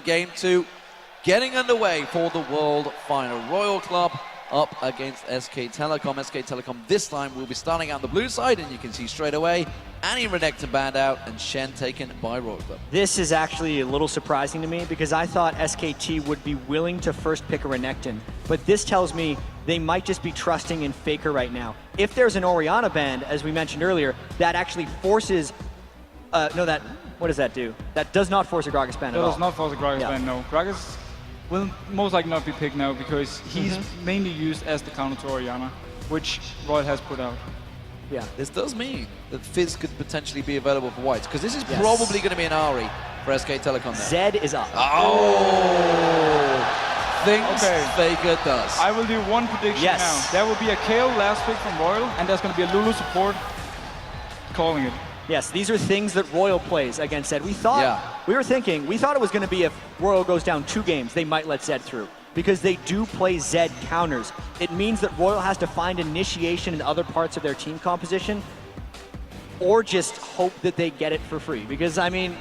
Game 2 getting underway for the World Final. RYL Club up against SK Telecom. SK Telecom this time will be starting out the blue side, and you can see straight away Annie Renekton banned out and Shen taken by RYL Club. This is actually a little surprising to me because I thought SKT would be willing to first pick a Renekton, but this tells me they might just be trusting in Faker right now. If there's an Orianna ban, as we mentioned earlier, that actually forces, what does that do? That does not force a Gragas ban at all. That does not force a Gragas ban, no. Gragas will most likely not be picked now because he's mainly used as the counter to Orianna, which RYL has put out. Yeah. This does mean that Fizz could potentially be available for whites, because this is probably going to be an Ahri for SK Telecom now. Zed is up. Things Faker does. I will do one prediction now. There will be a Kayle last pick from RYL, and there's going to be a Lulu support calling it. Yes, these are things that RYL plays against Zed. We thought, we thought it was going to be if RYL goes down 2 games, they might let Zed through. Because they do play Zed counters. It means that RYL has to find initiation in other parts of their team composition, or just hope that they get it for free. Because, I mean,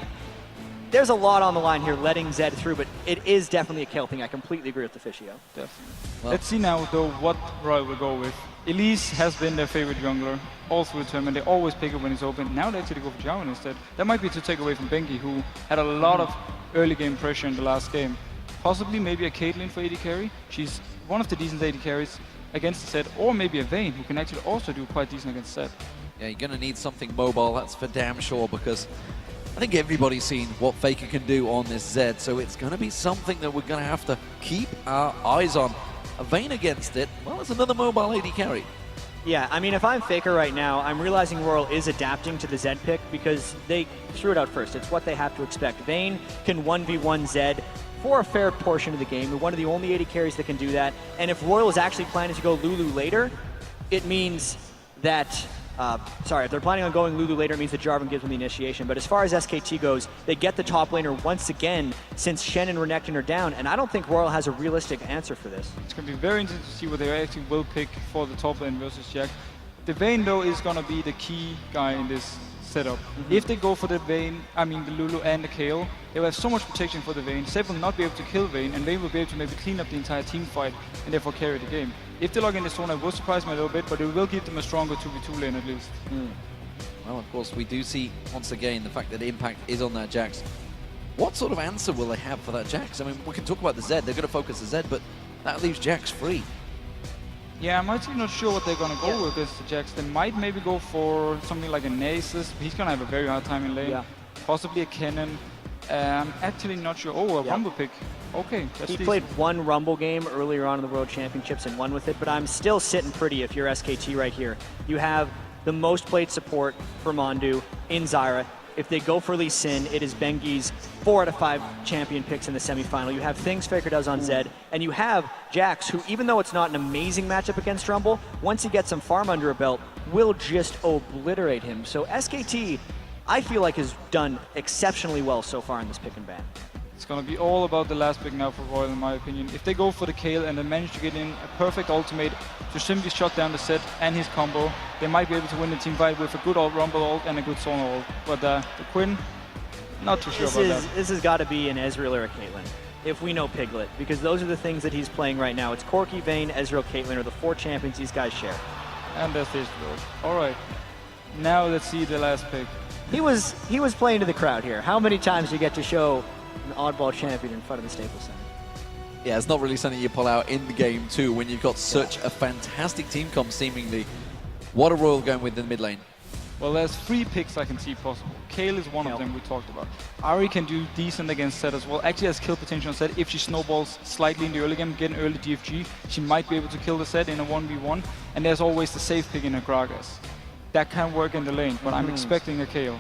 there's a lot on the line here letting Zed through, but it is definitely a Kayle thing. I completely agree with the Fishio. Definitely. Well, let's see now, though, what RYL will go with. Elise has been their favorite jungler all through the tournament. They always pick it when it's open. Now they actually go for Jarvan instead. That might be to take away from Bengi, who had a lot of early game pressure in the last game. Possibly maybe a Caitlyn for AD carry. She's one of the decent AD carries against the set, or maybe a Vayne, who can actually also do quite decent against the set. Yeah, you're going to need something mobile, that's for damn sure, because I think everybody's seen what Faker can do on this Zed, so it's going to be something that we're going to have to keep our eyes on. A Vayne against it, well, it's another mobile AD carry. Yeah, I mean, if I'm Faker right now, I'm realizing RYL is adapting to the Zed pick because they threw it out first. It's what they have to expect. Vayne can 1v1 Zed for a fair portion of the game. We're one of the only AD carries that can do that. And if RYL is actually planning to go Lulu later, it means that, if they're planning on going Lulu later, it means that Jarvan gives them the initiation. But as far as SKT goes, they get the top laner once again since Shen and Renekton are down, and I don't think RYL has a realistic answer for this. It's going to be very interesting to see what they actually will pick for the top lane versus Jack. The Vayne, though, is going to be the key guy in this setup. If they go for the Vayne, the Lulu and the Kayle, they will have so much protection for the Vayne. Zed will not be able to kill Vayne, and Vayne will be able to maybe clean up the entire team fight and therefore carry the game. If they log in the zone, it will surprise me a little bit, but it will give them a stronger 2v2 lane at least. Well, of course, we do see, once again, the fact that the impact is on that Jax. What sort of answer will they have for that Jax? I mean, we can talk about the Zed. They're going to focus the Zed, but that leaves Jax free. Yeah, I'm actually not sure what they're going to go with this Jax. They might maybe go for something like a Nasus. He's going to have a very hard time in lane. Possibly a Kennen. I'm actually not sure. Oh, a Rumble pick. Okay, that's He played one Rumble game earlier on in the World Championships and won with it, but I'm still sitting pretty if you're SKT right here. You have the most played support for Mondu in Zyra. If they go for Lee Sin, it is Bengi's 4 out of 5 champion picks in the semifinal. You have things Faker does on Zed, and you have Jax, who, even though it's not an amazing matchup against Rumble, once he gets some farm under a belt, will just obliterate him. So SKT, I feel like, has done exceptionally well so far in this pick and ban. It's going to be all about the last pick now for RYL, in my opinion. If they go for the Kayle and they manage to get in a perfect ultimate to simply shut down the Zed and his combo, they might be able to win the team fight with a good Rumble ult and a good Sona ult. But the Quinn, not too sure about that. This has got to be an Ezreal or a Caitlyn, if we know Piglet, because those are the things that he's playing right now. It's Corki, Vayne, Ezreal, Caitlyn are the 4 champions these guys share. And that's his build. All right, now let's see the last pick. He was playing to the crowd here. How many times do you get to show an oddball champion in front of the Staples Center? Yeah, it's not really something you pull out in the game too when you've got such a fantastic team comp seemingly. What a RYL going with in the mid lane. Well, there's 3 picks I can see possible. Kayle is one of them we talked about. Ahri can do decent against Zed as well. Actually has kill potential on Zed. If she snowballs slightly in the early game, get an early DFG, she might be able to kill the Zed in a 1v1. And there's always the safe pick in a Gragas. That can work in the lane, but I'm expecting a Kayle.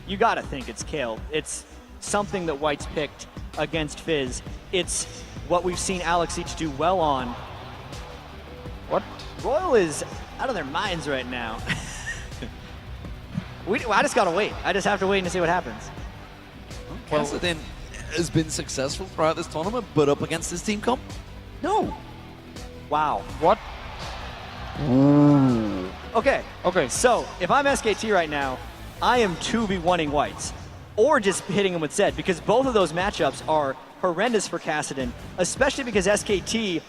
You gotta think it's Kayle. It's something that White's picked against Fizz. It's what we've seen Alex Each do well on. What? RYL is out of their minds right now. I just gotta wait. I just have to wait and see what happens. Well, Kassadin has been successful throughout this tournament, but up against this team comp? No. Wow. What? Okay. So, if I'm SKT right now, I am 2v1ing Whites. or just hitting him with Zed, because both of those matchups are horrendous for Kassadin, especially because SKT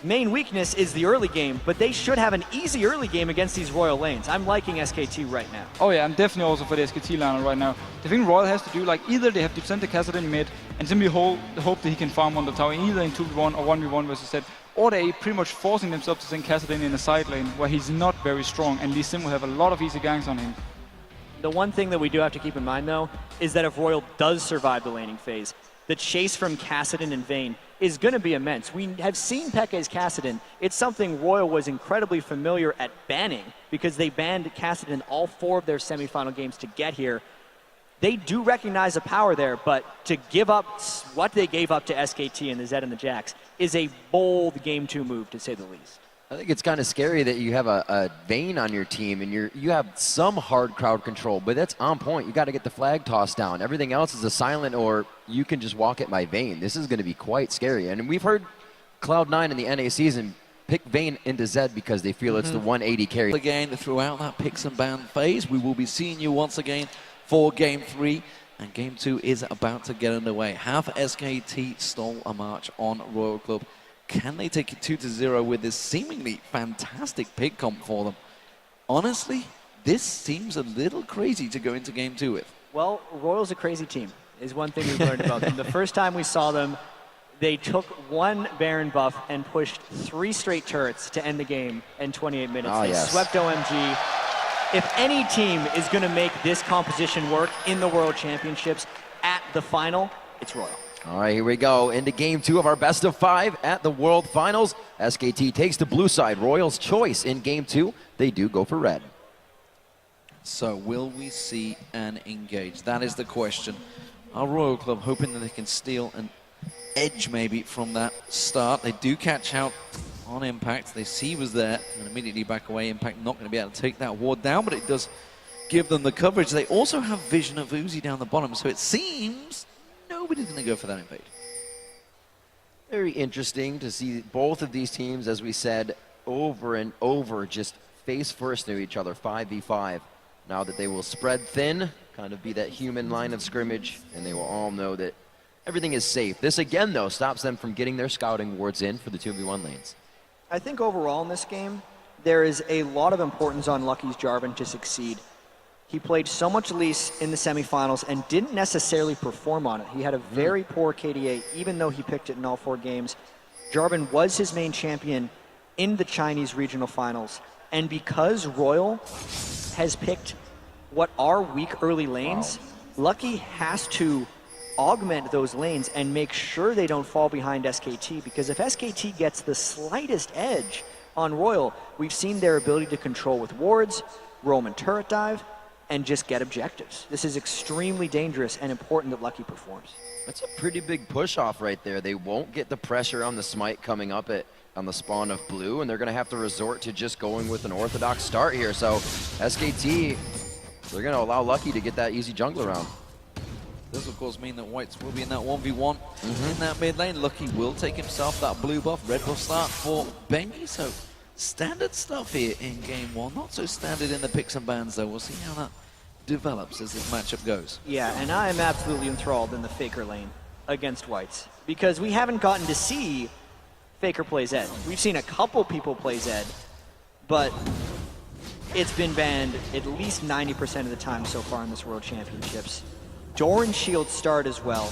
main weakness is the early game, but they should have an easy early game against these Royal lanes. I'm liking SKT right now. Oh yeah, I'm definitely also for the SKT lineup right now. The thing Royal has to do, like, either they have to send the Kassadin mid and simply hope that he can farm on the tower, either in 2v1 or 1v1 versus Zed, or they pretty much forcing themselves to send Kassadin in a side lane where he's not very strong, and Lee Sin will have a lot of easy ganks on him. The one thing that we do have to keep in mind, though, is that if Royal does survive the laning phase, the chase from Kassadin and Vayne is going to be immense. We have seen Peke's Kassadin. It's something Royal was incredibly familiar at banning, because they banned Kassadin all 4 of their semifinal games to get here. They do recognize the power there, but to give up what they gave up to SKT and the Zed and the Jax is a bold Game 2 move, to say the least. I think it's kind of scary that you have a Vayne on your team and you have some hard crowd control, but that's on point. You got to get the flag tossed down. Everything else is a silent, or you can just walk at my Vayne. This is going to be quite scary. And we've heard Cloud9 in the NA season pick Vayne into Zed because they feel it's the 180 carry. Again, throughout that picks and ban phase, we will be seeing you once again for Game 3. And Game 2 is about to get underway. Have SKT stole a march on Royal Club? Can they take it 2-0 with this seemingly fantastic pick comp for them? Honestly, this seems a little crazy to go into Game 2 with. Well, Royal's a crazy team, is one thing we've learned about them. The first time we saw them, they took 1 Baron buff and pushed 3 straight turrets to end the game in 28 minutes. Oh, they swept OMG. If any team is going to make this composition work in the World Championships at the final, it's Royal. All right, here we go into Game 2 of our best of 5 at the World Finals. SKT takes the blue side. Royal's choice in Game 2. They do go for red. So will we see an engage? That is the question. Our Royal Club hoping that they can steal an edge maybe from that start. They do catch out on Impact. They see he was there and immediately back away. Impact not going to be able to take that ward down, but it does give them the coverage. They also have vision of Uzi down the bottom, so it seems nobody's going to go for that invade. Very interesting to see both of these teams, as we said, over and over, just face first to each other, 5v5. Now that they will spread thin, kind of be that human line of scrimmage, and they will all know that everything is safe. This again, though, stops them from getting their scouting wards in for the 2v1 lanes. I think overall in this game, there is a lot of importance on Lucky's Jarvan to succeed. He played so much Elise in the semifinals and didn't necessarily perform on it. He had a very poor KDA, even though he picked it in all 4 games. Jarvan was his main champion in the Chinese regional finals. And because Royal has picked what are weak early lanes, Lucky has to augment those lanes and make sure they don't fall behind SKT, because if SKT gets the slightest edge on Royal, we've seen their ability to control with wards, roam and turret dive, and just get objectives. This is extremely dangerous and important that Lucky performs. That's a pretty big push-off right there. They won't get the pressure on the smite coming up on the spawn of blue, and they're going to have to resort to just going with an orthodox start here. So SKT, they're going to allow Lucky to get that easy jungle round. Does of course mean that Whites will be in that 1v1 in that mid lane. Lucky will take himself that blue buff, red buff start for Bengi. So standard stuff here in Game 1. Not so standard in the picks and bans though. We'll see how that develops as this matchup goes. Yeah, and I am absolutely enthralled in the Faker lane against Whites, because we haven't gotten to see Faker play Zed. We've seen a couple people play Zed, but it's been banned at least 90% of the time so far in this World Championships. Doran shield start as well.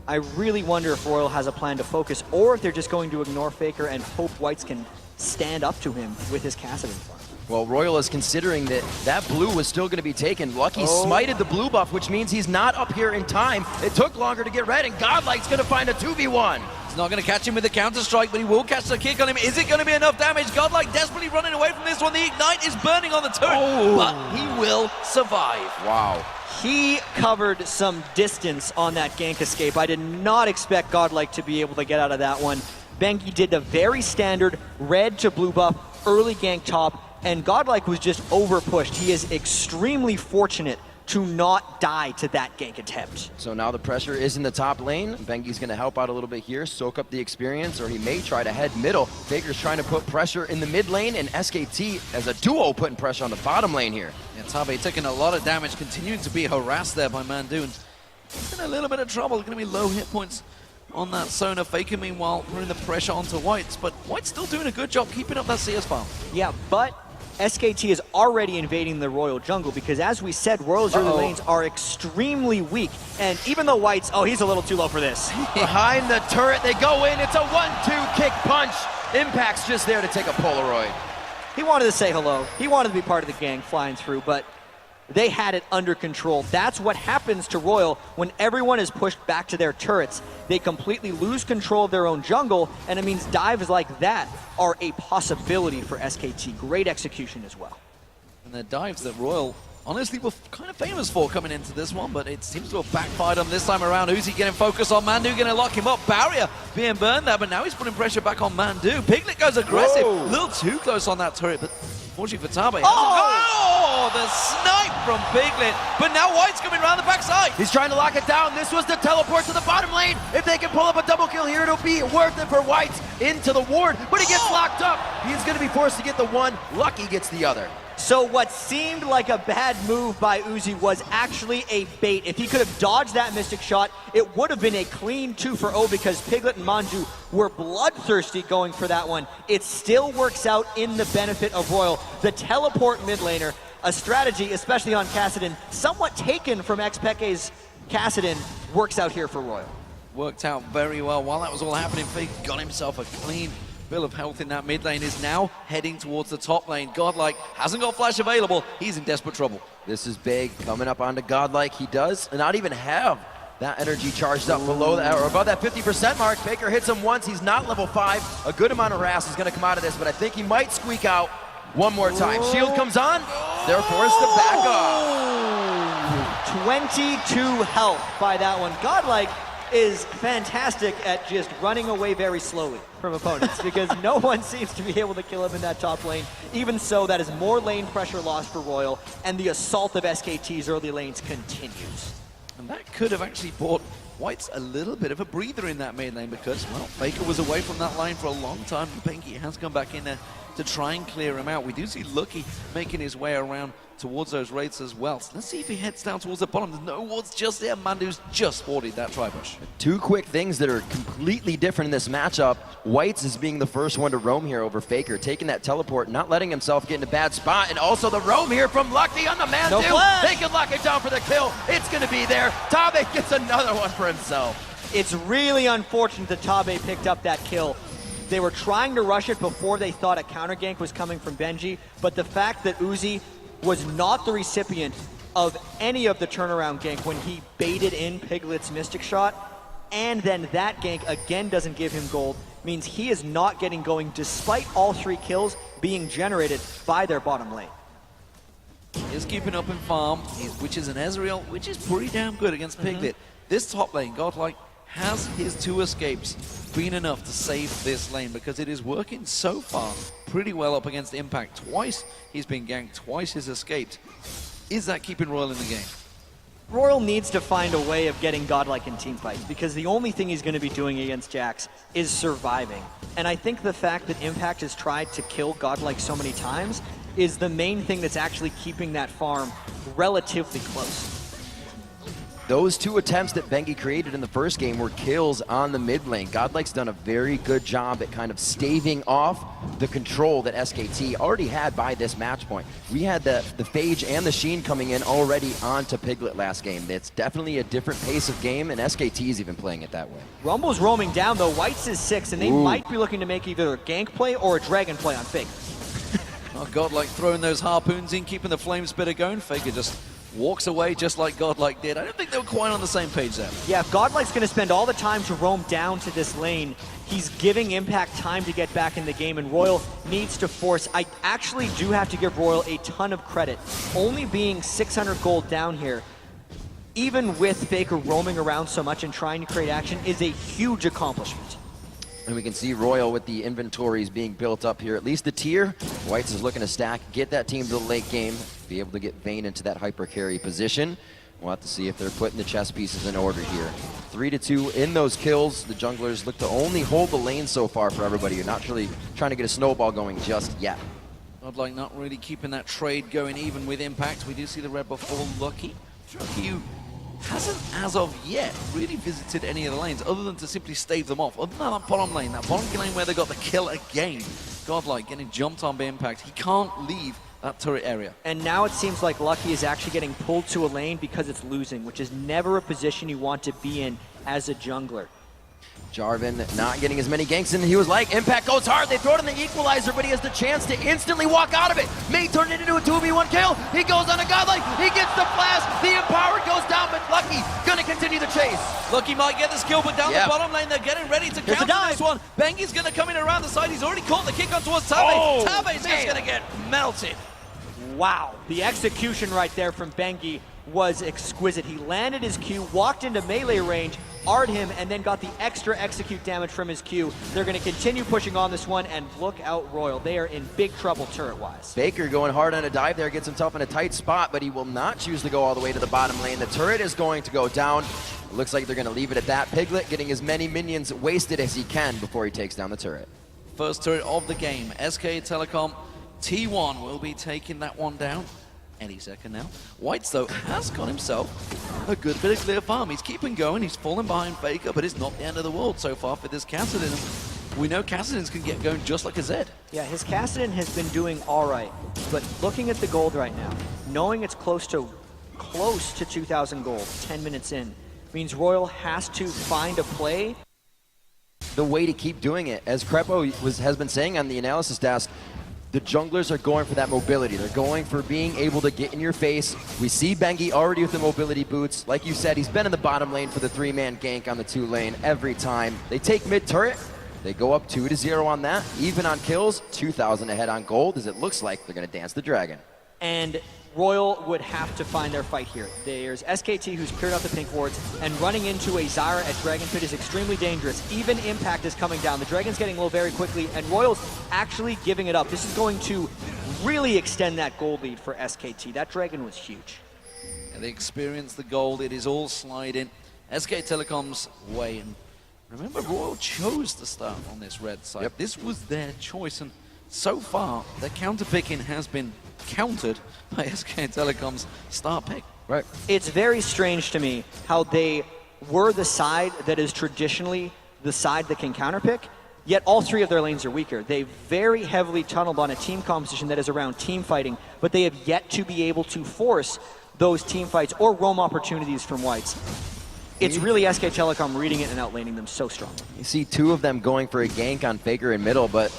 I really wonder if Royal has a plan to focus, or if they're just going to ignore Faker and hope Whites can stand up to him with his Kassadin farm. Well, Royal is considering that blue was still going to be taken. Lucky smited the blue buff, which means he's not up here in time. It took longer to get red, and Godlike's going to find a 2v1. He's not going to catch him with the counter-strike, but he will catch the kick on him. Is it going to be enough damage? Godlike desperately running away from this one. The Ignite is burning on the turret, but he will survive. Wow. He covered some distance on that gank escape. I did not expect Godlike to be able to get out of that one. Bengi did a very standard red to blue buff, early gank top, and Godlike was just over-pushed. He is extremely fortunate to not die to that gank attempt. So now the pressure is in the top lane. Bengi's going to help out a little bit here, soak up the experience, or he may try to head middle. Faker's trying to put pressure in the mid lane, and SKT as a duo putting pressure on the bottom lane here. Yeah, Tabe taking a lot of damage, continuing to be harassed there by Mandu. And He's in a little bit of trouble. Going to be low hit points on that Sona. Faker, meanwhile, putting the pressure onto Whites, but White's still doing a good job keeping up that CS farm. Yeah, but SKT is already invading the Royal jungle because, as we said, Royal's early lanes are extremely weak. And even though White's, oh, he's a little too low for this. Behind the turret, they go in. It's a 1-2 kick punch. Impact's just there to take a Polaroid. He wanted to say hello. He wanted to be part of the gang flying through, but they had it under control. That's what happens to Royal when everyone is pushed back to their turrets. They completely lose control of their own jungle, and it means dives like that are a possibility for SKT. Great execution as well. And the dives that Royal honestly were kind of famous for coming into this one, but it seems to have backfired on this time around. Uzi getting focused on Mandu, going to lock him up. Barrier being burned there, but now he's putting pressure back on Mandu. Piglet goes aggressive. A little too close on that turret, but unfortunately for Tabe. Oh, the snipe from Piglet. But now White's coming around the backside. He's trying to lock it down. This was the teleport to the bottom lane. If they can pull up a double kill here, it'll be worth it for Whites into the ward. But he gets locked up. He's going to be forced to get the one. Lucky gets the other. So what seemed like a bad move by Uzi was actually a bait. If he could have dodged that Mystic shot, it would have been a clean 2 for O because Piglet and Manju were bloodthirsty going for that one. It still works out in the benefit of Royal. The teleport mid laner, a strategy, especially on Kassadin, somewhat taken from XPeke's Kassadin, works out here for Royal. Worked out very well. While that was all happening, Fake got himself a clean bill of health in that mid lane, is now heading towards the top lane. Godlike hasn't got flash available. He's in desperate trouble. This is big. Coming up onto Godlike. He does not even have that energy charged up below that, or above that 50% mark. Faker hits him once. He's not level 5. A good amount of RAS is going to come out of this, but I think he might squeak out one more time. Shield comes on. They're forced to back off. 22 health by that one. Godlike is fantastic at just running away very slowly from opponents because no one seems to be able to kill him in that top lane. Even so, that is more lane pressure lost for Royal, and the assault of SKT's early lanes continues. And that could have actually bought White's a little bit of a breather in that main lane because, well, Faker was away from that line for a long time. Pinky has come back in there to try and clear him out. We do see Lucky making his way around towards those raids as well. So let's see if he heads down towards the bottom. There's no wards just there. Mandu's just boarded that tri-bush. Two quick things that are completely different in this matchup. Whites is being the first one to roam here over Faker, taking that teleport, not letting himself get in a bad spot, and also the roam here from Lucky on the Mandu. They can lock it down for the kill. It's going to be there. Tabe gets another one for himself. It's really unfortunate that Tabe picked up that kill. They were trying to rush it before they thought a counter gank was coming from Benji, but the fact that Uzi was not the recipient of any of the turnaround gank when he baited in Piglet's Mystic shot, and then that gank again doesn't give him gold, means he is not getting going despite all 3 kills being generated by their bottom lane. He's keeping up in farm, which is an Ezreal, which is pretty damn good against Piglet. This top lane, Godlike, has his 2 escapes been enough to save this lane because it is working so far pretty well up against Impact. Twice he's been ganked, twice he's escaped. Is that keeping Royal in the game? Royal needs to find a way of getting Godlike in teamfights because the only thing he's going to be doing against Jax is surviving. And I think the fact that Impact has tried to kill Godlike so many times is the main thing that's actually keeping that farm relatively close. Those 2 attempts that Bengi created in the first game were kills on the mid lane. Godlike's done a very good job at kind of staving off the control that SKT already had by this match point. We had the Phage and the Sheen coming in already onto Piglet last game. It's definitely a different pace of game, and SKT is even playing it that way. Rumble's roaming down, though. White's is 6, and they might be looking to make either a gank play or a dragon play on Fake. Oh, Godlike throwing those harpoons in, keeping the flame spitter going. Faker just walks away just like Godlike did. I don't think they were quite on the same page there. Yeah, if Godlike's going to spend all the time to roam down to this lane, he's giving Impact time to get back in the game, and Royal needs to force. I actually do have to give Royal a ton of credit. Only being 600 gold down here, even with Faker roaming around so much and trying to create action, is a huge accomplishment. And we can see Royal with the inventories being built up here. At least the tier. Whites is looking to stack, get that team to the late game, be able to get Vayne into that hyper carry position. We'll have to see if they're putting the chess pieces in order here. 3-2 in those kills. The junglers look to only hold the lane so far for everybody. You're not really trying to get a snowball going just yet. Godlike not really keeping that trade going even with Impact. We do see the red buff for Lucky. Lucky, who hasn't, as of yet, really visited any of the lanes other than to simply stave them off. Other than that bottom lane where they got the kill again. Godlike getting jumped on by Impact. He can't leave that turret area. And now it seems like Lucky is actually getting pulled to a lane because it's losing, which is never a position you want to be in as a jungler. Jarvan not getting as many ganks in he was like. Impact goes hard. They throw it in the equalizer, but he has the chance to instantly walk out of it. May turn it into a 2v1 kill. He goes on a godlike. He gets the flash. The Empowered goes down, but Lucky gonna continue the chase. Lucky might get this kill, but down the bottom lane, they're getting ready to counter this one. Bengi's gonna come in around the side. He's already caught the kick on towards Tabe. Oh, Tabe's just gonna get melted. Wow, the execution right there from Bengi was exquisite. He landed his Q, walked into melee range, R'd him, and then got the extra execute damage from his Q. They're going to continue pushing on this one, and look out RYL. They are in big trouble turret-wise. Faker going hard on a dive there, gets himself in a tight spot, but he will not choose to go all the way to the bottom lane. The turret is going to go down. It looks like they're going to leave it at that. Piglet getting as many minions wasted as he can before he takes down the turret. First turret of the game. SK Telecom T1 will be taking that one down any second now. Whites, though, has got himself a good bit of clear farm. He's keeping going. He's falling behind Faker, but it's not the end of the world so far for this Kassadin. We know Kassadins can get going just like a Zed. Yeah, his Kassadin has been doing all right, but looking at the gold right now, knowing it's close to 2,000 gold, 10 minutes in, means RYL has to find a play. The way to keep doing it, as Crepo has been saying on the analysis desk, the junglers are going for that mobility. They're going for being able to get in your face. We see Bengi already with the mobility boots. Like you said, he's been in the bottom lane for the 3-man gank on the 2 lane every time. They take mid turret. They go up 2-0 on that. Even on kills, 2,000 ahead on gold, as it looks like they're going to dance the dragon. And RYL would have to find their fight here. There's SKT, who's cleared out the pink wards, and running into a Zyra at Dragon Pit is extremely dangerous. Even Impact is coming down. The Dragon's getting low very quickly, and RYL's actually giving it up. This is going to really extend that gold lead for SKT. That Dragon was huge. And they experience the gold. It is all sliding SK Telecom's way. And remember, RYL chose to start on this red side. Yep. This was their choice, and so far, their counter-picking has been countered by SK Telecom's star pick. Right. It's very strange to me how they were the side that is traditionally the side that can counterpick, yet all 3 of their lanes are weaker. They very heavily tunneled on a team composition that is around team fighting, but they have yet to be able to force those team fights or roam opportunities from whites. It's really SK Telecom reading it and outlaning them so strongly. You see 2 of them going for a gank on Faker in middle, but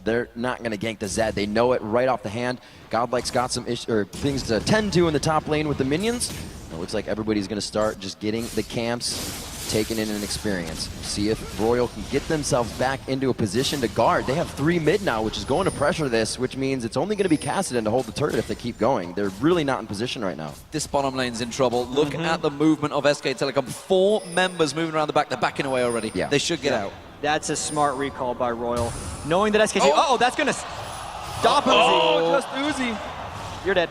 they're not going to gank the Zed. They know it right off the hand. Godlike's got some things to tend to in the top lane with the minions. It looks like everybody's going to start just getting the camps, taking in an experience. See if RYL can get themselves back into a position to guard. They have 3 mid now, which is going to pressure this, which means it's only going to be Kassadin to hold the turret if they keep going. They're really not in position right now. This bottom lane's in trouble. Look at the movement of SK Telecom. 4 members moving around the back. They're backing away already. Yeah. They should get out. That's a smart recall by RYL. Knowing that SKT, that's gonna stop Uzi. Oh, just Uzi. You're dead.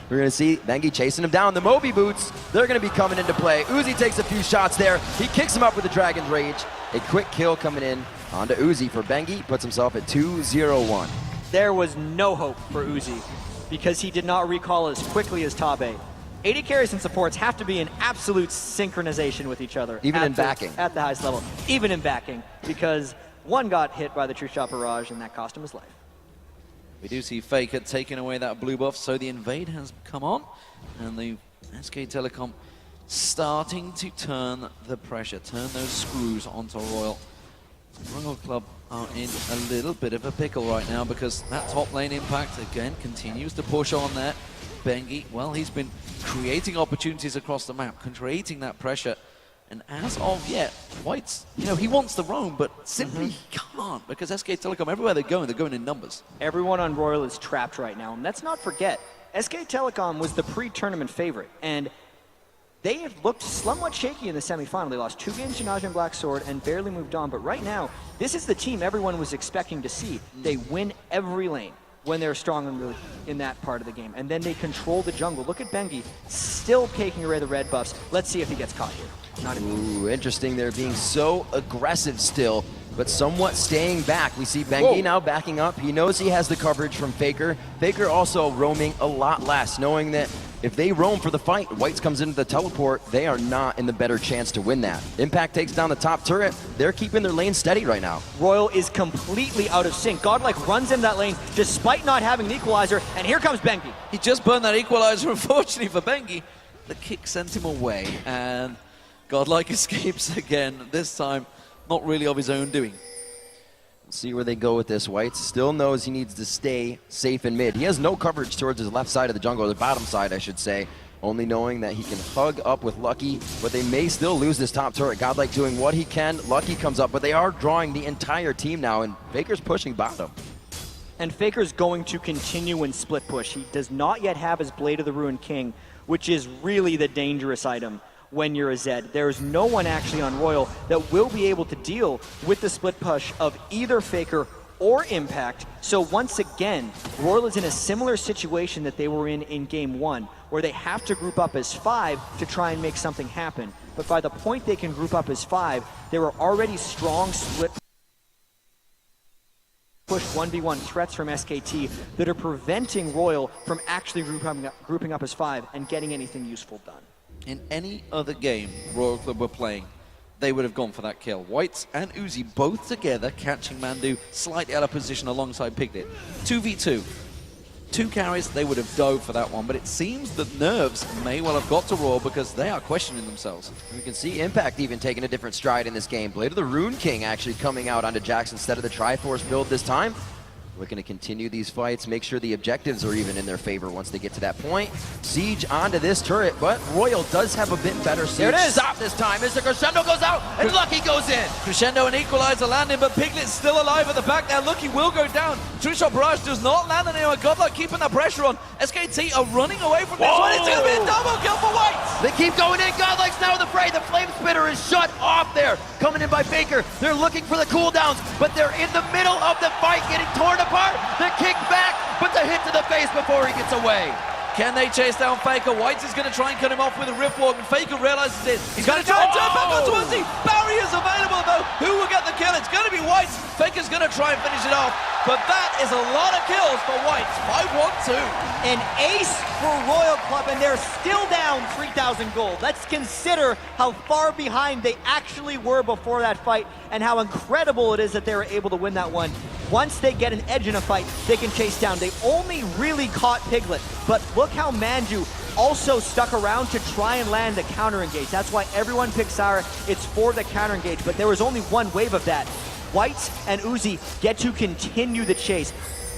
We're going to see Bengi chasing him down. The Moby boots, they're going to be coming into play. Uzi takes a few shots there. He kicks him up with the Dragon's Rage. A quick kill coming in onto Uzi for Bengi. Puts himself at 2-0-1. There was no hope for Uzi because he did not recall as quickly as Tabe. AD carries and supports have to be in absolute synchronization with each other. Even in backing. At the highest level. Even in backing, because one got hit by the True Shot Barrage and that cost him his life. We do see Faker taking away that blue buff, so the invade has come on, and the SK Telecom starting to turn the pressure, turn those screws onto RYL. RYL Club are in a little bit of a pickle right now because that top lane Impact, again, continues to push on there. Bengi, well, he's been creating opportunities across the map, creating that pressure. And as of yet, White's, he wants to roam, but simply he can't because SK Telecom, everywhere they're going in numbers. Everyone on RYL is trapped right now. And let's not forget, SK Telecom was the pre-tournament favorite. And they have looked somewhat shaky in the semifinal. They lost 2 games to Naja and Black Sword and barely moved on. But right now, this is the team everyone was expecting to see. They win every lane when they're strong in that part of the game. And then they control the jungle. Look at Bengi, still taking away the red buffs. Let's see if he gets caught here. Ooh, interesting. They're being so aggressive still, but somewhat staying back. We see Bengi now backing up. He knows he has the coverage from Faker. Faker also roaming a lot less, knowing that if they roam for the fight, Whites comes into the teleport, they are not in the better chance to win that. Impact takes down the top turret. They're keeping their lane steady right now. Royal is completely out of sync. Godlike runs in that lane despite not having an equalizer, and here comes Bengi. He just burned that equalizer, unfortunately for Bengi. The kick sent him away, and Godlike escapes again, this time not really of his own doing. See where they go with this. White still knows he needs to stay safe in mid. He has no coverage towards his left side of the jungle, or the bottom side, I should say. Only knowing that he can hug up with Lucky, but they may still lose this top turret. Godlike doing what he can. Lucky comes up, but they are drawing the entire team now, and Faker's pushing bottom. And Faker's going to continue in split push. He does not yet have his Blade of the Ruined King, which is really the dangerous item when you're a Zed. There's no one actually on Royal that will be able to deal with the split push of either Faker or Impact. So once again, Royal is in a similar situation that they were in Game 1, where they have to group up as 5 to try and make something happen. But by the point they can group up as 5, there are already strong split push 1v1 threats from SKT that are preventing Royal from actually grouping up as 5 and getting anything useful done. In any other game Royal Club were playing, they would have gone for that kill. Whites and Uzi both together catching Mandu slightly out of position alongside Piglet. 2v2. 2 carries, they would have dove for that one, but it seems that nerves may well have got to Royal because they are questioning themselves. We can see Impact even taking a different stride in this game. Blade of the Rune King actually coming out onto Jax instead of the Triforce build this time. Looking to continue these fights, make sure the objectives are even in their favor once they get to that point. Siege onto this turret, but Royal does have a bit better siege. There it is! Stop this time as the Crescendo goes out, and Lucky goes in! Crescendo and Equalizer landing, but Piglet's still alive at the back there. Lucky will go down. Two-shot barrage does not land on anyone. Godlike keeping that pressure on. SKT are running away from this one. It's going to be a double kill for Whites! They keep going in. Godlike's now in the fray. The Flame Spitter is shut off there. Coming in by Faker. They're looking for the cooldowns, but they're in the middle of the fight, getting torn apart. The kick back, but the hit to the face before he gets away. Can they chase down Faker? Whites is going to try and cut him off with a Rift Walk, and Faker realizes it. He's going to try and turn back onto Uzi. Barriers available, though. Who will get the kill? It's going to be Whites. Faker's going to try and finish it off, but that is a lot of kills for Whites. 5-1-2. An ace for Royal Club, and they're still down 3,000 gold. Let's consider how far behind they actually were before that fight, and how incredible it is that they were able to win that one. Once they get an edge in a fight, they can chase down. They only really caught Piglet, but look how Manju also stuck around to try and land the counter engage. That's why everyone picked Zyra. It's for the counter engage, but there was only one wave of that. Whites and Uzi get to continue the chase.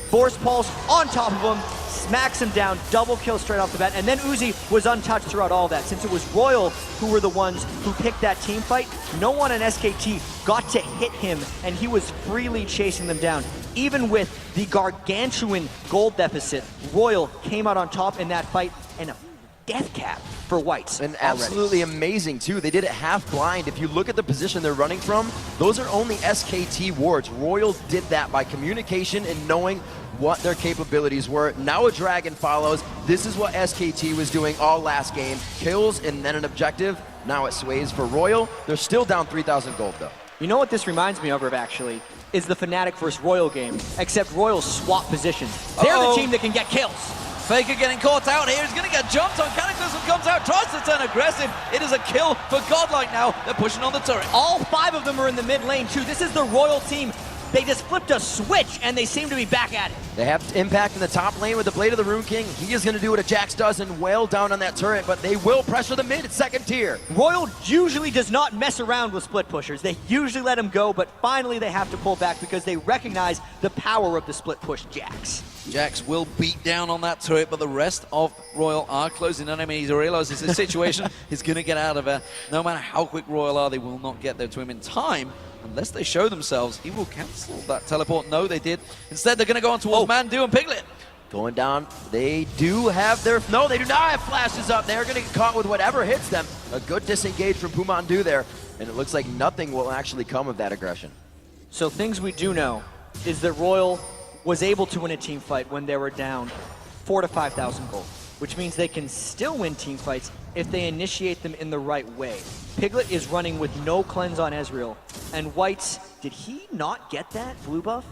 Force Pulse on top of him, smacks him down, double kill straight off the bat, and then Uzi was untouched throughout all that. Since it was Royal who were the ones who picked that team fight, no one in SKT got to hit him, and he was freely chasing them down. Even with the gargantuan gold deficit, Royal came out on top in that fight, and a death cap for Whites. And absolutely amazing too. They did it half blind. If you look at the position they're running from, those are only SKT wards. Royals did that by communication and knowing what their capabilities were. Now a dragon follows. This is what SKT was doing all last game. Kills and then an objective. Now it sways for Royal. They're still down 3,000 gold though. You know what this reminds me of, actually, is the Fnatic versus Royal game, except Royal swap positions. They're the team that can get kills. Faker getting caught out here. He's going to get jumped on. Cataclysm comes out, tries to turn aggressive. It is a kill for Godlike now. They're pushing on the turret. All 5 of them are in the mid lane, too. This is the Royal team. They just flipped a switch, and they seem to be back at it. They have Impact in the top lane with the Blade of the Rune King. He is going to do what a Jax does and wail down on that turret, but they will pressure the mid. It's second tier. Royal usually does not mess around with split pushers. They usually let him go, but finally they have to pull back because they recognize the power of the split push Jax. Jax will beat down on that turret, but the rest of Royal are closing on him. He realizes his situation is going to get out of it. No matter how quick Royal are, they will not get there to him in time. Unless they show themselves, he will cancel that teleport. No, they did. Instead, they're going to go on towards Mandu and Piglet. Going down, they do have their... No, they do not have flashes up. They're going to get caught with whatever hits them. A good disengage from Pumandu there, and it looks like nothing will actually come of that aggression. So things we do know is that Royal was able to win a team fight when they were down 4,000 to 5,000 gold, which means they can still win team fights if they initiate them in the right way. Piglet is running with no cleanse on Ezreal, and Whites, did he not get that blue buff?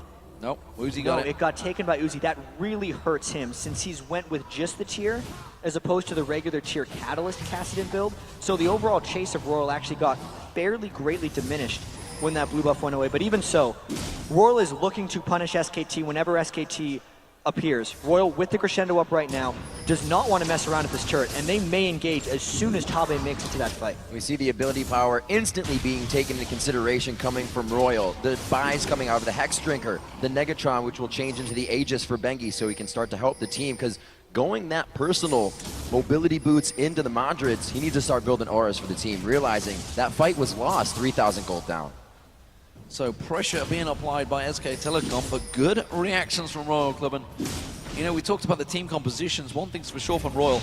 Nope, Uzi No, got it got taken by Uzi. That really hurts him since he's went with just the tier as opposed to the regular tier Catalyst Kassadin build. So the overall chase of Royal actually got fairly greatly diminished when that blue buff went away. But even so, Royal is looking to punish SKT whenever SKT appears. Royal, with the crescendo up right now, does not want to mess around at this turret, and they may engage as soon as Tabe makes it to that fight. We see the ability power instantly being taken into consideration coming from Royal. The buys coming out of the Hex Drinker, the Negatron, which will change into the Aegis for Bengi so he can start to help the team, because going that personal mobility boots into the Madrids, he needs to start building auras for the team, realizing that fight was lost 3,000 gold down. So pressure being applied by SK Telecom, but good reactions from Royal Club. And, you know, we talked about the team compositions. One thing's for sure from Royal,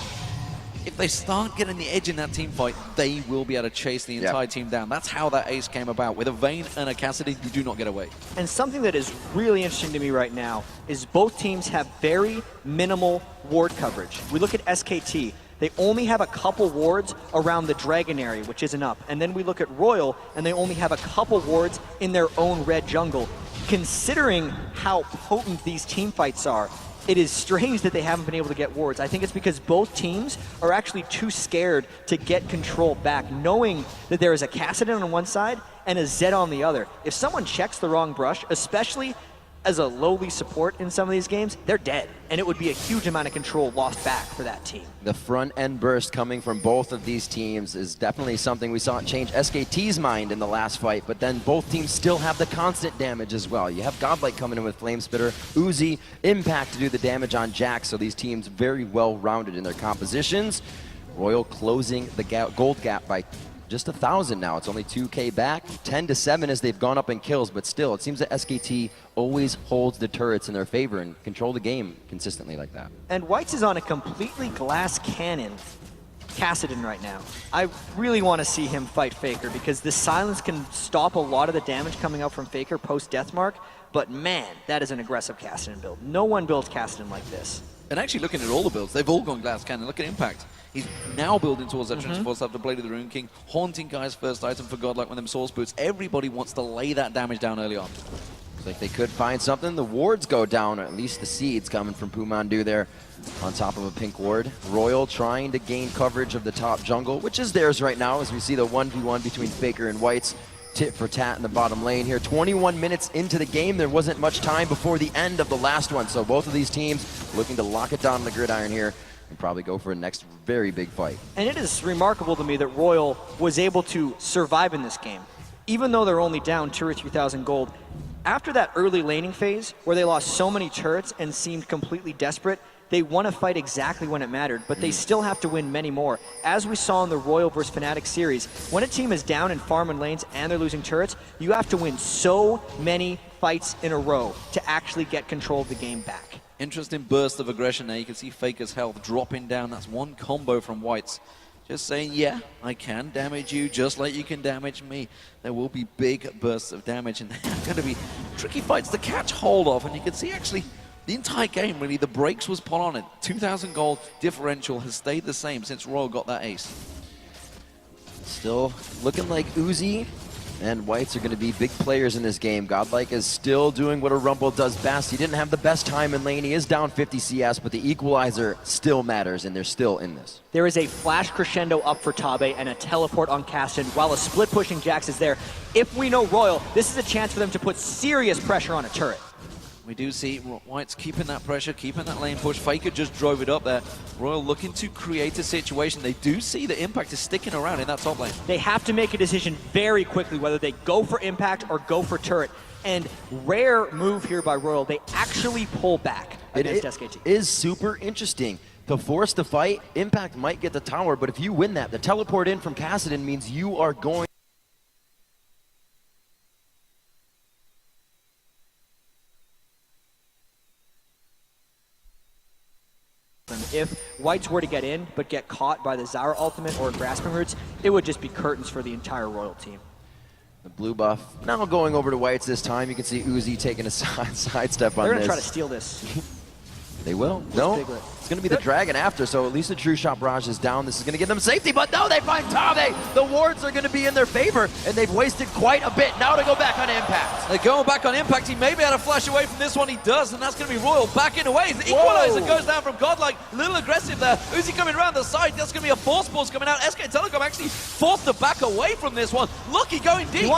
if they start getting the edge in that team fight, they will be able to chase the entire team down. That's how that ace came about. With a Vayne and a Kassadin, you do not get away. And something that is really interesting to me right now is both teams have very minimal ward coverage. We look at SKT. They only have a couple wards around the Dragon area, which isn't up. And then we look at Royal, and they only have a couple wards in their own red jungle. Considering how potent these team fights are, it is strange that they haven't been able to get wards. I think it's because both teams are actually too scared to get control back, knowing that there is a Kassadin on one side and a Zed on the other. If someone checks the wrong brush, especially as a lowly support in some of these games, they're dead. And it would be a huge amount of control lost back for that team. The front end burst coming from both of these teams is definitely something we saw change SKT's mind in the last fight, but then both teams still have the constant damage as well. You have Godlike coming in with Flame Spitter, Uzi, Impact to do the damage on Jax, so these teams very well rounded in their compositions. Royal closing the gold gap by just 1,000 now. It's only 2K back. 10-7 as they've gone up in kills, but still, it seems that SKT always holds the turrets in their favor and control the game consistently like that. And Whites is on a completely glass cannon Kassadin right now. I really want to see him fight Faker because the silence can stop a lot of the damage coming out from Faker post-Deathmark, but man, that is an aggressive Kassadin build. No one builds Kassadin like this. And actually looking at all the builds, they've all gone glass cannon. Look at Impact. He's now building towards that Transforce after Blade of the Rune King, haunting guys first item for Godlike with them Source Boots. Everybody wants to lay that damage down early on. Looks like they could find something. The wards go down, or at least the seeds coming from Pumandu there on top of a pink ward. Royal trying to gain coverage of the top jungle, which is theirs right now as we see the 1v1 between Faker and Whites. Tit for tat in the bottom lane here. 21 minutes into the game. There wasn't much time before the end of the last one. So both of these teams looking to lock it down on the gridiron here and probably go for a next very big fight. And it is remarkable to me that Royal was able to survive in this game. Even though they're only down 2,000 or 3,000 gold, after that early laning phase where they lost so many turrets and seemed completely desperate, they won a fight exactly when it mattered, but they still have to win many more. As we saw in the Royal vs. Fnatic series, when a team is down in farm and lanes and they're losing turrets, you have to win so many fights in a row to actually get control of the game back. Interesting burst of aggression there. You can see Faker's health dropping down. That's one combo from Whites. Just saying, yeah, I can damage you just like you can damage me. There will be big bursts of damage, and they're going to be tricky fights to catch hold of. And you can see actually the entire game, really, the brakes was put on it. 2,000 gold differential has stayed the same since Royal got that ace. Still looking like Uzi and Whites are going to be big players in this game. Godlike is still doing what a Rumble does best. He didn't have the best time in lane. He is down 50 CS, but the equalizer still matters, and they're still in this. There is a flash crescendo up for Tabe and a teleport on Kassadin while a split pushing Jax is there. If we know Royal, this is a chance for them to put serious pressure on a turret. We do see White's keeping that pressure, keeping that lane push. Faker just drove it up there. Royal looking to create a situation. They do see the Impact is sticking around in that top lane. They have to make a decision very quickly whether they go for Impact or go for turret. And rare move here by Royal, they actually pull back against SKT. It is super interesting. To force the fight, Impact might get the tower, but if you win that, the teleport in from Kassadin means you are going If Whites were to get in, but get caught by the Zyra ultimate or Grasping Roots, it would just be curtains for the entire Royal team. the blue buff. Now going over to Whites this time. You can see Uzi taking a sidestep on this. They're going to try to steal this. They will. No, Piglet? it's going to be the Dragon after, so at least the True Shot Barrage is down. This is going to give them safety, but no, they find Tave. The wards are going to be in their favor, and they've wasted quite a bit. Now to go back on Impact. They're going back on Impact. He may be able to flash away from this one. He does, and that's going to be RYL back in away. The equalizer goes down from Godlike. A little aggressive there. Uzi coming around the side. That's going to be a force pulse coming out. SK Telecom actually forced to back away from this one. Lucky going deep.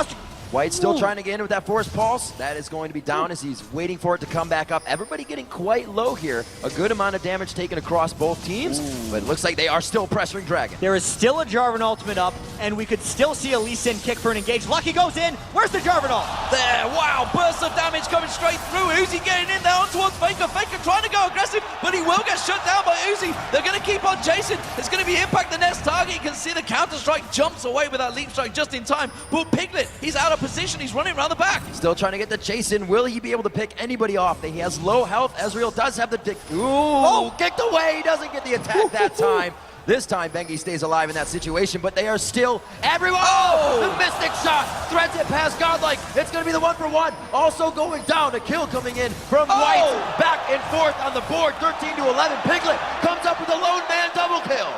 White still trying to get in with that Force Pulse. That is going to be down as he's waiting for it to come back up. Everybody getting quite low here. A good amount of damage taken across both teams, but it looks like they are still pressuring Dragon. There is still a Jarvan ultimate up, and we could still see a Lee Sin kick for an engage. Lucky goes in. Where's the Jarvan ult? There, wow, burst of damage coming straight through. Uzi getting in there on towards Faker. Faker trying to go aggressive, but he will get shut down by Uzi. They're going to keep on chasing. It's going to be Impact the next target. You can see the Counter-Strike jumps away with that Leap Strike just in time. But Piglet, he's out of position. He's running around the back. Still trying to get the chase in. Will he be able to pick anybody off? He has low health. Ezreal does have the dick. Ooh, kicked away. He doesn't get the attack that time. This time, Bengi stays alive in that situation, but they are still everyone. Oh, the Mystic Shot threads it past Godlike. It's going to be the 1-for-1. Also going down. A kill coming in from White. Back and forth on the board. 13 to 11. Piglet comes up with a lone man double kill.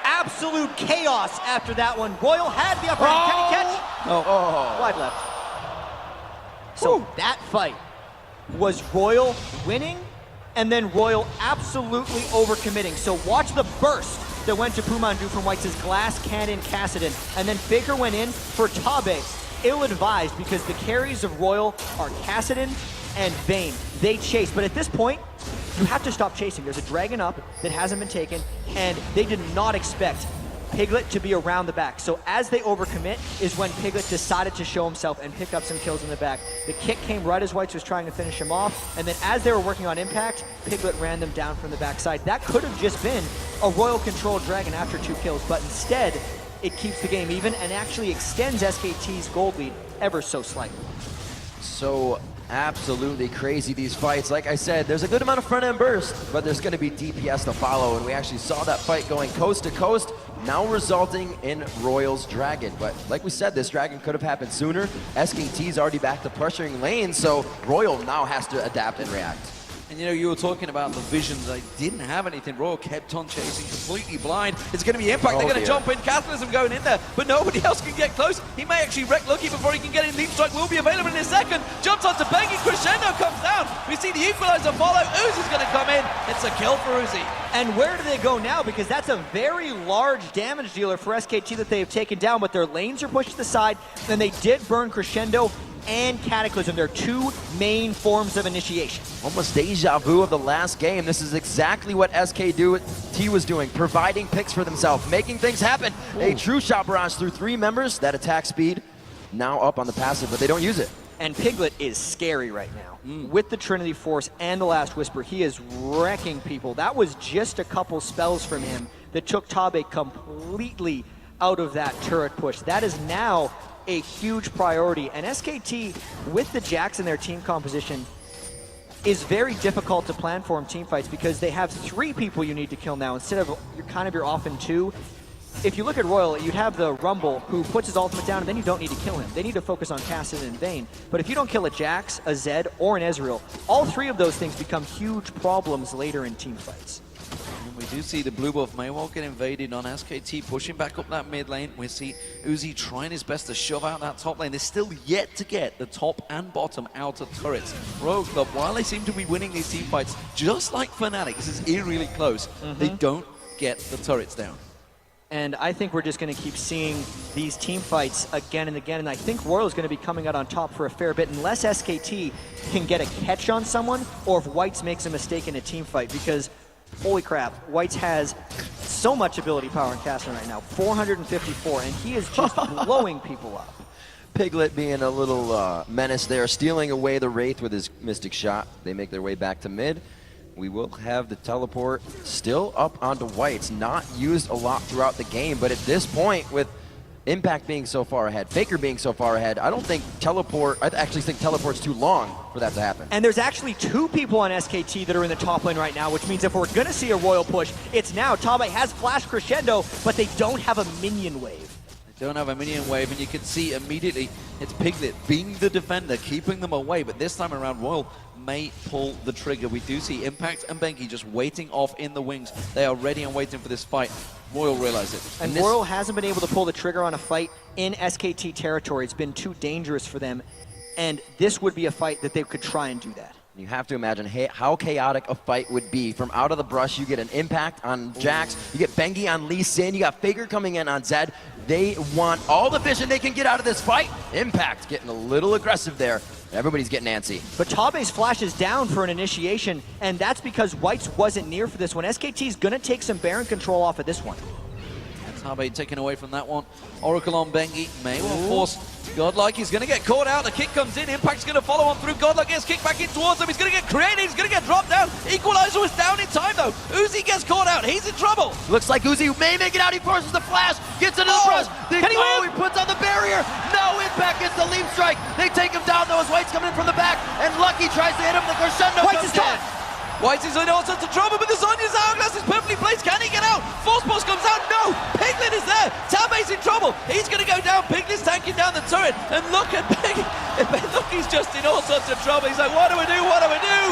Absolute chaos after that one. RYL had the upper hand. Can he catch? Wide left. So that fight was RYL winning, and then RYL absolutely overcommitting. So watch the burst that went to Pumandu from White's Glass Cannon Kassadin, and then Faker went in for Tabe. Ill-advised because the carries of RYL are Kassadin and Vayne. They chase, but at this point, you have to stop chasing. There's a dragon up that hasn't been taken, and they did not expect Piglet to be around the back. So as they overcommit is when Piglet decided to show himself and pick up some kills in the back. The kick came right as Whites was trying to finish him off, and then as they were working on Impact, Piglet ran them down from the backside. That could have just been a RYL-controlled dragon after 2 kills, but instead, it keeps the game even and actually extends SKT's gold lead ever so slightly. So absolutely crazy, these fights. Like I said, there's a good amount of front-end burst, but there's going to be DPS to follow, and we actually saw that fight going coast to coast, now resulting in RYL's Dragon. But like we said, this Dragon could have happened sooner. SKT's already back to pressuring lanes, so RYL now has to adapt and react. And you know, you were talking about the vision. They didn't have anything. RYL kept on chasing, completely blind. It's going to be Impact. They're going to jump in. Catalysm going in there, but nobody else can get close. He may actually wreck Lucky before he can get in. Leap Strike will be available in a second. Jumps onto Bengi. Crescendo comes down. We see the equalizer follow. Uzi's going to come in. It's a kill for Uzi. And where do they go now? Because that's a very large damage dealer for SKT that they have taken down, but their lanes are pushed to the side, and they did burn Crescendo and Cataclysm, their 2 main forms of initiation. Almost deja vu of the last game. This is exactly what SKT was doing, providing picks for themselves, making things happen. Ooh. A true shot barrage through 3 members. That attack speed now up on the passive, but they don't use it. And Piglet is scary right now. With the Trinity Force and the Last Whisper, he is wrecking people. That was just a couple spells from him that took Tabe completely out of that turret push. That is now a huge priority, and SKT with the Jax in their team composition is very difficult to plan for in team fights because they have 3 people you need to kill now instead of your often 2. If you look at RYL, you'd have the Rumble who puts his ultimate down and then you don't need to kill him. They need to focus on Kassadin and Vayne. But if you don't kill a Jax, a Zed, or an Ezreal, all 3 of those things become huge problems later in team fights. We do see the blue buff may well get invaded on SKT, pushing back up that mid lane. We see Uzi trying his best to shove out that top lane. They're still yet to get the top and bottom outer turrets. RYL Club, while they seem to be winning these team fights, just like Fnatic, this is eerily close, they don't get the turrets down. And I think we're just going to keep seeing these team fights again and again. And I think RYL is going to be coming out on top for a fair bit unless SKT can get a catch on someone or if Whites makes a mistake in a team fight because holy crap, Whites has so much ability power in Kassadin right now, 454, and he is just blowing people up. Piglet being a little menace there, stealing away the Wraith with his Mystic Shot. They make their way back to mid. We will have the teleport still up onto Whites, not used a lot throughout the game, but at this point, with Impact being so far ahead, Faker being so far ahead, I don't think teleport, I actually think teleport's too long for that to happen. And there's actually 2 people on SKT that are in the top lane right now, which means if we're going to see a RYL push, it's now. Tabe has Flash Crescendo, but they don't have a minion wave. Don't have a minion wave, and you can see immediately it's Piglet being the defender, keeping them away. But this time around, Royal may pull the trigger. We do see Impact and Benki just waiting off in the wings. They are ready and waiting for this fight. Royal realize it. And Royal hasn't been able to pull the trigger on a fight in SKT territory. It's been too dangerous for them. And this would be a fight that they could try and do that. You have to imagine how chaotic a fight would be. From out of the brush, you get an Impact on Jax, you get Bengi on Lee Sin, you got Faker coming in on Zed. They want all the vision they can get out of this fight. Impact getting a little aggressive there. Everybody's getting antsy. But Tabe's flash is down for an initiation, and that's because Whites wasn't near for this one. SKT's gonna take some Baron control off of this one. Tabe taken away from that one. Oracle on Bengi. May well force Godlike. He's going to get caught out. The kick comes in. Impact's going to follow on through. Godlike gets kicked back in towards him. He's going to get created. He's going to get dropped down. Equalizer was down in time, though. Uzi gets caught out. He's in trouble. Looks like Uzi may make it out. He forces the flash. Gets into the brush. Can he win? He puts on the barrier. No, Impact gets the leap strike. They take him down, though, as White's coming in from the back. And Lucky tries to hit him. The crescendo White's comes is in. White is in all sorts of trouble, but the Sonya's hourglass is perfectly placed. Can he get out? Force Pulse comes out. No! Piglet is there. Tabe's in trouble. He's going to go down. Piglet's tanking down the turret. And look at Pig. Look, he's just in all sorts of trouble. He's like, what do we do? What do we do?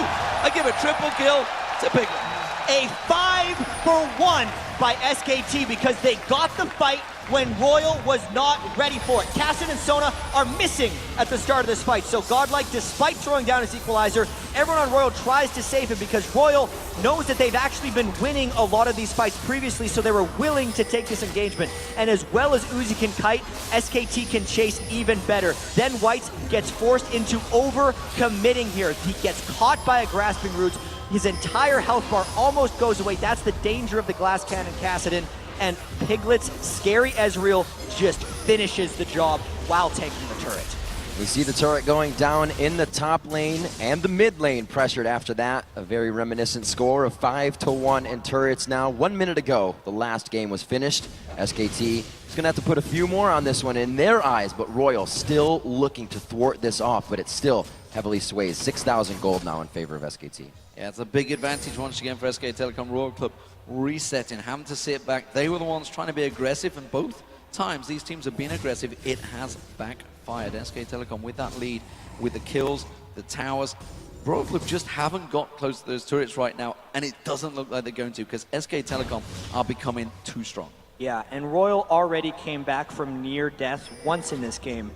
I give a triple kill to Piglet. A 5-for-1 by SKT because they got the fight when Royal was not ready for it. Cassidy and Sona are missing at the start of this fight. So Godlike, despite throwing down his equalizer, everyone on Royal tries to save him because Royal knows that they've actually been winning a lot of these fights previously, so they were willing to take this engagement. And as well as Uzi can kite, SKT can chase even better. Then White gets forced into over-committing here. He gets caught by a grasping roots. His entire health bar almost goes away. That's the danger of the glass cannon Cassidy. And Piglet's scary Ezreal just finishes the job while taking the turret. We see the turret going down in the top lane and the mid lane pressured after that. A very reminiscent score of 5-1 in turrets now. 1 minute ago, the last game was finished. SKT is going to have to put a few more on this one in their eyes, but Royal still looking to thwart this off, but it still heavily sways. 6,000 gold now in favor of SKT. Yeah, it's a big advantage once again for SK Telecom. Royal Club resetting, having to sit back. They were the ones trying to be aggressive, and both times these teams have been aggressive. It has backfired. SK Telecom with that lead, with the kills, the towers. Royal Club just haven't got close to those turrets right now, and it doesn't look like they're going to because SK Telecom are becoming too strong. Yeah, and Royal already came back from near death once in this game.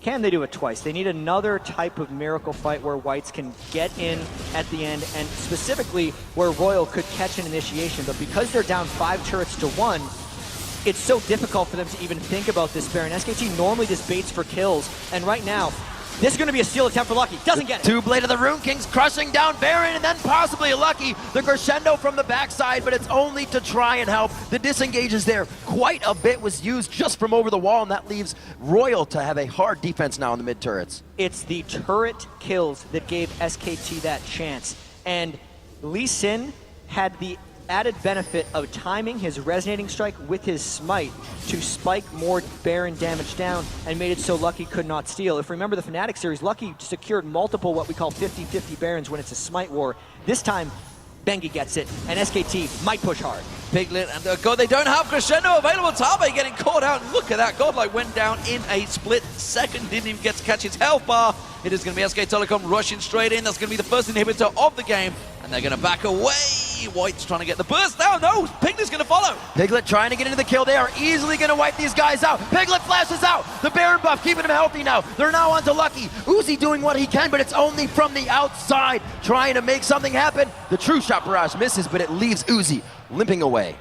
Can they do it twice? They need another type of miracle fight where Whites can get in at the end, and specifically where Royal could catch an initiation. But because they're down 5 turrets to 1, it's so difficult for them to even think about this Baron. SKT normally just baits for kills, and right now, this is going to be a steal attempt for Lucky. Doesn't get it. Two-Blade of the Rune Kings crushing down Baron, and then possibly a Lucky. The crescendo from the backside, but it's only to try and help. The disengage is there. Quite a bit was used just from over the wall, and that leaves Royal to have a hard defense now in the mid-turrets. It's the turret kills that gave SKT that chance. And Lee Sin had the added benefit of timing his resonating strike with his smite to spike more Baron damage down and made it so Lucky could not steal. If you remember the Fnatic series, Lucky secured multiple what we call 50-50 Barons when it's a smite war. This time, Bengi gets it, and SKT might push hard. Piglet and God, they don't have crescendo available. Tabe getting caught out. Look at that. Godlike went down in a split second. Didn't even get to catch his health bar. It is going to be SK Telecom rushing straight in. That's going to be the first inhibitor of the game. And they're going to back away. White's trying to get the burst down. No, Piglet's going to follow. Piglet trying to get into the kill. They are easily going to wipe these guys out. Piglet flashes out. The Baron buff keeping him healthy now. They're now on to Lucky. Uzi doing what he can, but it's only from the outside. Trying to make something happen. The true shot barrage misses, but it leaves Uzi limping away.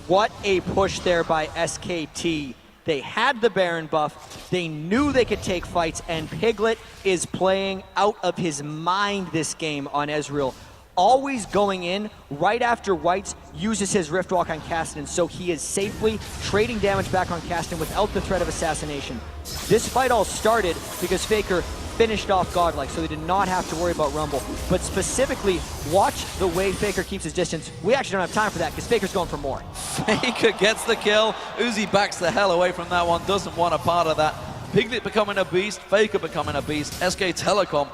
What a push there by SKT. They had the Baron buff, they knew they could take fights, and Piglet is playing out of his mind this game on Ezreal. Always going in right after Whites uses his Riftwalk on Cassidy, so he is safely trading damage back on Cassidy without the threat of assassination. This fight all started because Faker finished off Godlike, so they did not have to worry about Rumble. But specifically, watch the way Faker keeps his distance. We actually don't have time for that because Faker's going for more. Faker gets the kill. Uzi backs the hell away from that one. Doesn't want a part of that. Piglet becoming a beast. Faker becoming a beast. SK Telecom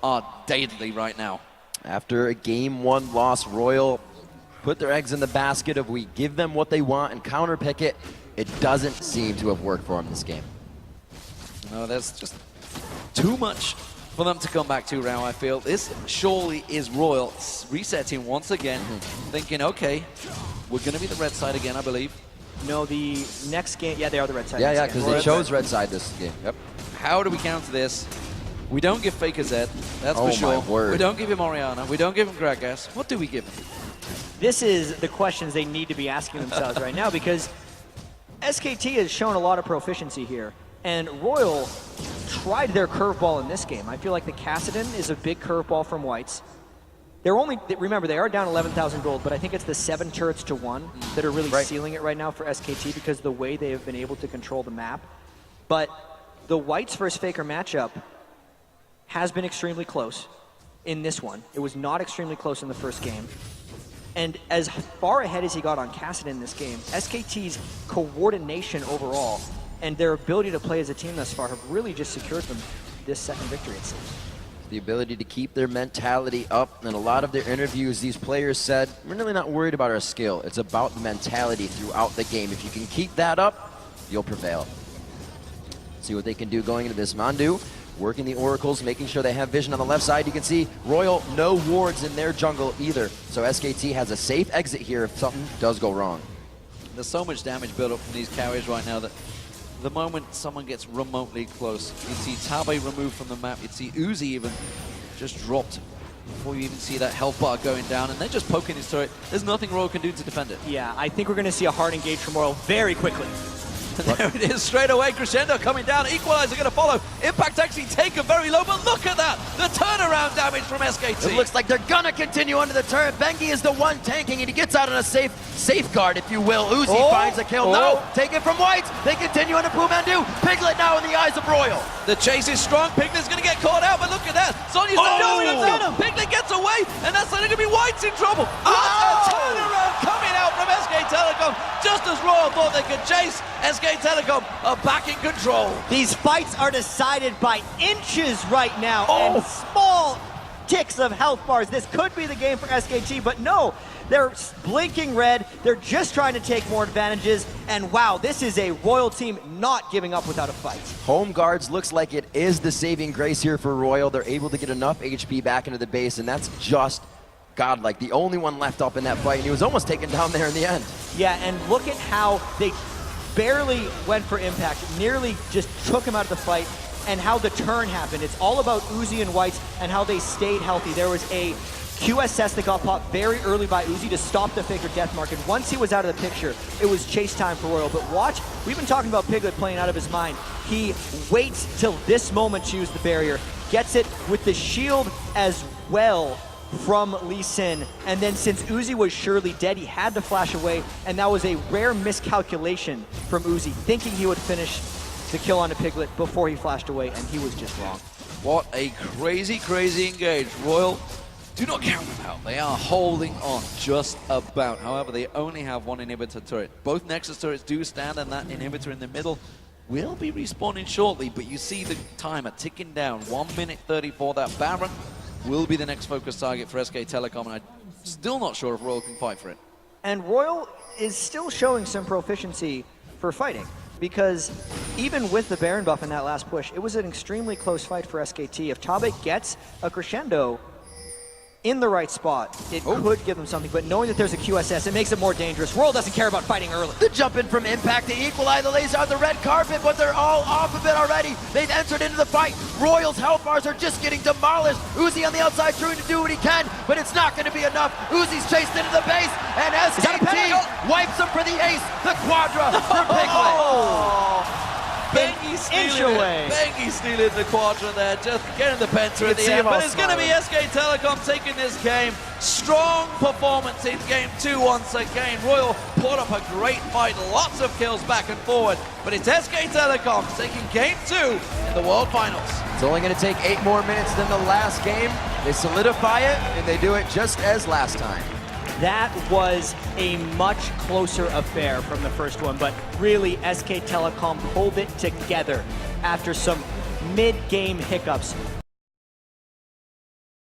are deadly right now. After a game 1 loss, Royal put their eggs in the basket of we give them what they want and counter pick it. it doesn't seem to have worked for him this game. No, that's just too much for them to come back to, Rao, I feel. This surely is RYL resetting once again, thinking, okay, we're going to be the red side again, I believe. No, the next game, yeah, they are the red side. Yeah, because they chose red side this game. Yep. How do we counter this? We don't give Faker Zed, that's Oh for sure. my word. We don't give him Orianna. We don't give him Gragas. What do we give him? This is the questions they need to be asking themselves right now, because SKT has shown a lot of proficiency here, and RYL tried their curveball in this game. I feel like the Kassadin is a big curveball from Whites. They're only, remember, they are down 11,000 gold, but I think it's the 7 turrets to 1 that are really sealing it right now for SKT because of the way they have been able to control the map. But the Whites versus Faker matchup has been extremely close in this one. It was not extremely close in the first game. And as far ahead as he got on Kassadin in this game, SKT's coordination overall and their ability to play as a team thus far have really just secured them this second victory, it seems. The ability to keep their mentality up. In a lot of their interviews, these players said, we're really not worried about our skill. It's about the mentality throughout the game. If you can keep that up, you'll prevail. See what they can do going into this. Mandu working the oracles, making sure they have vision on the left side. You can see RYL, no wards in their jungle either. So SKT has a safe exit here if something does go wrong. There's so much damage built up from these carriers right now that the moment someone gets remotely close, you'd see Tabe removed from the map, you'd see Uzi even just dropped before you even see that health bar going down, and they're just poking his turret. There's nothing RYL can do to defend it. Yeah, I think we're going to see a hard engage from RYL very quickly. There it is, straight away, Crescendo coming down, Equalizer going to follow. Impact actually taken very low, but look at that, the turnaround damage from SKT. It looks like they're gonna continue under the turret. Bengi is the one tanking, and he gets out on a safeguard, if you will. Uzi finds a kill. No, taken from White. They continue under Pumandu. Piglet now in the eyes of RYL. The chase is strong, Piglet's going to get caught out, but look at that. Sonya's Piglet gets away, and that's going to be White's in trouble. What a turnaround coming out from SK Telecom, just as RYL thought they could chase. SK Telecom are back in control. These fights are decided by inches right now, and small ticks of health bars. This could be the game for SKT, but no, they're blinking red. They're just trying to take more advantages, and wow, this is a RYL team not giving up without a fight. Home guards looks like it is the saving grace here for RYL. They're able to get enough HP back into the base, and that's just godlike. The only one left up in that fight, and he was almost taken down there in the end. Yeah, and look at how they barely went for impact, nearly just took him out of the fight, and how the turn happened. It's all about Uzi and White and how they stayed healthy. There was a QSS that got popped very early by Uzi to stop the Faker death mark, and once he was out of the picture, it was chase time for RYL. But watch, we've been talking about Piglet playing out of his mind. He waits till this moment to use the barrier, gets it with the shield as well from Lee Sin, and then since Uzi was surely dead, he had to flash away, and that was a rare miscalculation from Uzi, thinking he would finish the kill on a Piglet before he flashed away, and he was just wrong. What a crazy, crazy engage. RYL, do not count them out. They are holding on just about. However, they only have one inhibitor turret. Both Nexus turrets do stand, and that inhibitor in the middle will be respawning shortly, but you see the timer ticking down. 1 minute 34, that Baron will be the next focus target for SK Telecom, and I'm still not sure if RYL can fight for it. And RYL is still showing some proficiency for fighting, because even with the Baron buff in that last push, it was an extremely close fight for SKT. If Tabe gets a Crescendo in the right spot, it could give them something, but knowing that there's a QSS, it makes it more dangerous. RYL doesn't care about fighting early. The jump in from Impact to equalize, the laser on the red carpet, but they're all off of it already. They've entered into the fight. RYL's health bars are just getting demolished. Uzi on the outside trying to do what he can, but it's not going to be enough. Uzi's chased into the base, and SKT wipes him for the ace, the Quadra for Piglet. Bengi stealing the Quadra there, just getting the Penta at the end, but it's going to be SK Telecom taking this game. Strong performance in game 2 once again. RYL put up a great fight, lots of kills back and forward, but it's SK Telecom taking game 2 in the World Finals. It's only going to take 8 more minutes than the last game. They solidify it, and they do it just as last time. That was a much closer affair from the first one, but really SK Telecom pulled it together after some mid-game hiccups.